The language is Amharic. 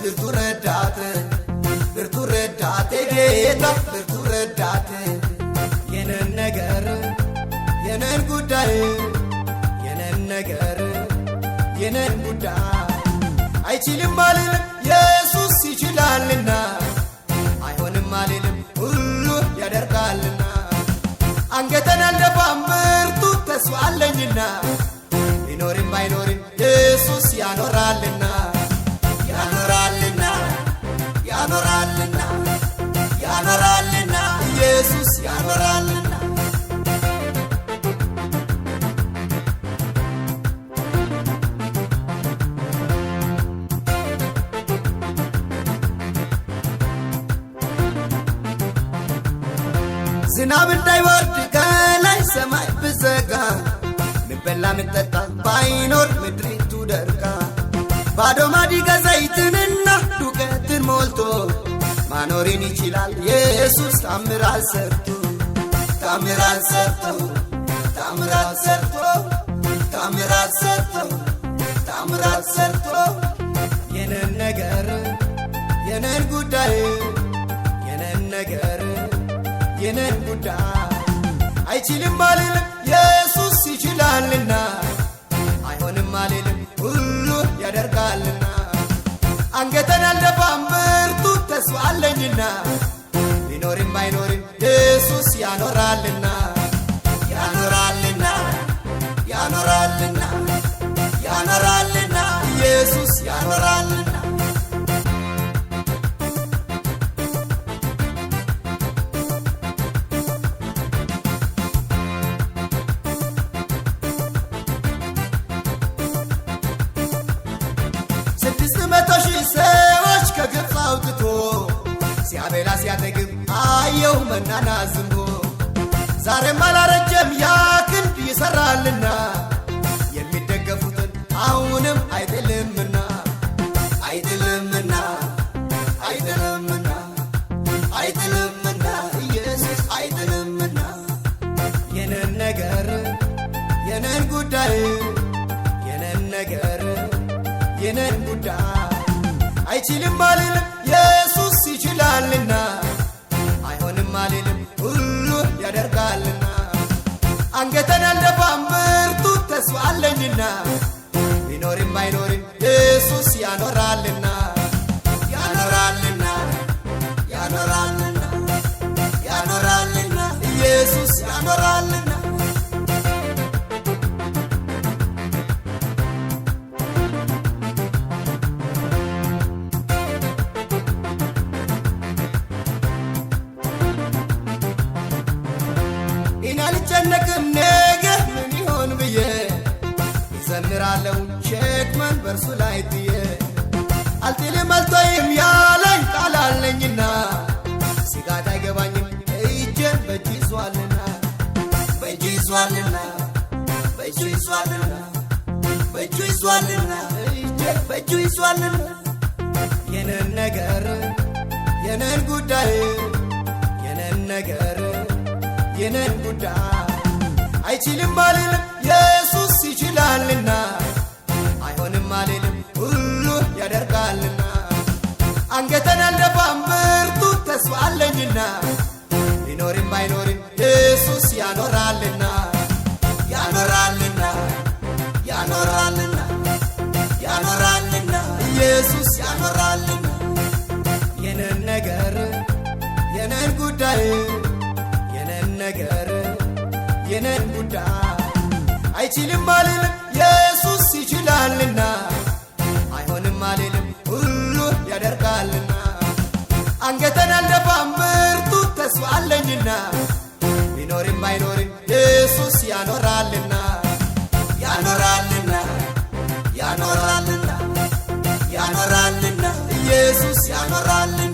ብርቱ ረዳት ጌታ ብርቱ ረዳት የነን ነገር የነን ጉዳይ የነን ነገር የነን ጉዳይ አይችልም አልልም ኢየሱስ ይችላልና አይሆንም አልልም ሁሉ ያደርጋልና አንገተን አልደፋም ብርቱ ተስፋ አለኝና ቢኖርም ባይኖርም ኢየሱስ ያኖራልና ያኖራልና ያኖራልና ያኖራልና ኢየሱስ ያኖራልና ዝናብ እንዳይወርድ ከላይ ሰማይ ብዘጋ ምንበላ ምንጠጣ ባይኖር ምድሪቱ ደርቃ ባዶ ማዲጋ ዘይትንና ዱቄትን ሞልቶ ማኖርን ይችላል ኢየሱስ ታምራት ሰርቶ ታምራት ሰርቶ ታምራት ሰርቶ ታምራት ሰርቶ ታምራት ሰርቶ የነን ነገር የነን ጉዳይ የነን ነገር የነን ጉዳይ አይችልም አልልም ኢየሱስ ይችላልና አይሆንም አልልም ሁሉ ያደርጋልና አንገተን አልደፋም ብርቱ ተስፋ አለኝና ቢኖርም ባይኖርም ኢየሱስ ያኖራልና ያኖራልና ያኖራልና ያኖራልና ኢየሱስ ያኖራልና ሰዎች ከግብፅ አውጥቶ ሲያበላ ሲያጠግብ አየሁ መናና ዝንቦ ዛሬም አላረጀም ያ ክንድ ይሰራልና የሚደገፉትን አሁንም አይጥልምና አይጥልምና አይጥልምና አይጥልምና ኢየሱስ አይጥልምና የነን ነገር የነን ጉዳይ የነን ነገር የነን ጉዳይ አይችልም አልልም ኢየሱስ ይችላልና አይሆንም አልልም ሁሉ ያደርጋልና አንገተን አልደፋም ብርቱ ተስፋ አለኝና ቢኖርም ባይኖርም ኢየሱስ ያኖራልና ያኖራልና ያኖራልና ያኖራልና ኢየሱስ ያኖራልና አልጨነቅም ነገ ምን ይሆን ብዬ ይዘምራለሁ ሸክመን በርሱ ላይ ጥዬ አልጥልም አልተውም ያለኝ ቃል አለኝና ስጋት አይገባኝም እጄን በእጁ ይዟልና በእጁ ይዟልና በእጁ ይዟልና በእጁ ይዟልና እጄን በእጁ ይዟልና የነን ነገር የነን ጉዳይ የነን ነገር የነን ጉዳይ አይችልም አልልም ኢየሱስ ይችላልና አይሆንም አልልም ሁሉ ያደርጋልና አንገተን አልደፋም ብርቱ ተስፋ አለኝና ቢኖርም ባይኖርም ኢየሱስ ያኖራልና ያኖራልና ያኖራልና ያኖራልና ኢየሱስ ያኖራልና የነን ነገር የነን ጉዳይ ነገር የነን ጉዳይ አይችልም አልልም ኢየሱስ ይችላልና አይሆንም አልልም ሁሉ ያደርጋልና አንገተን አልደፋም ብርቱ ተስፋ አለኝና ቢኖርም ባይኖርም ኢየሱስ ያኖራልና ያኖራልና ያኖራልና ያኖራልና ኢየሱስ ያኖራልና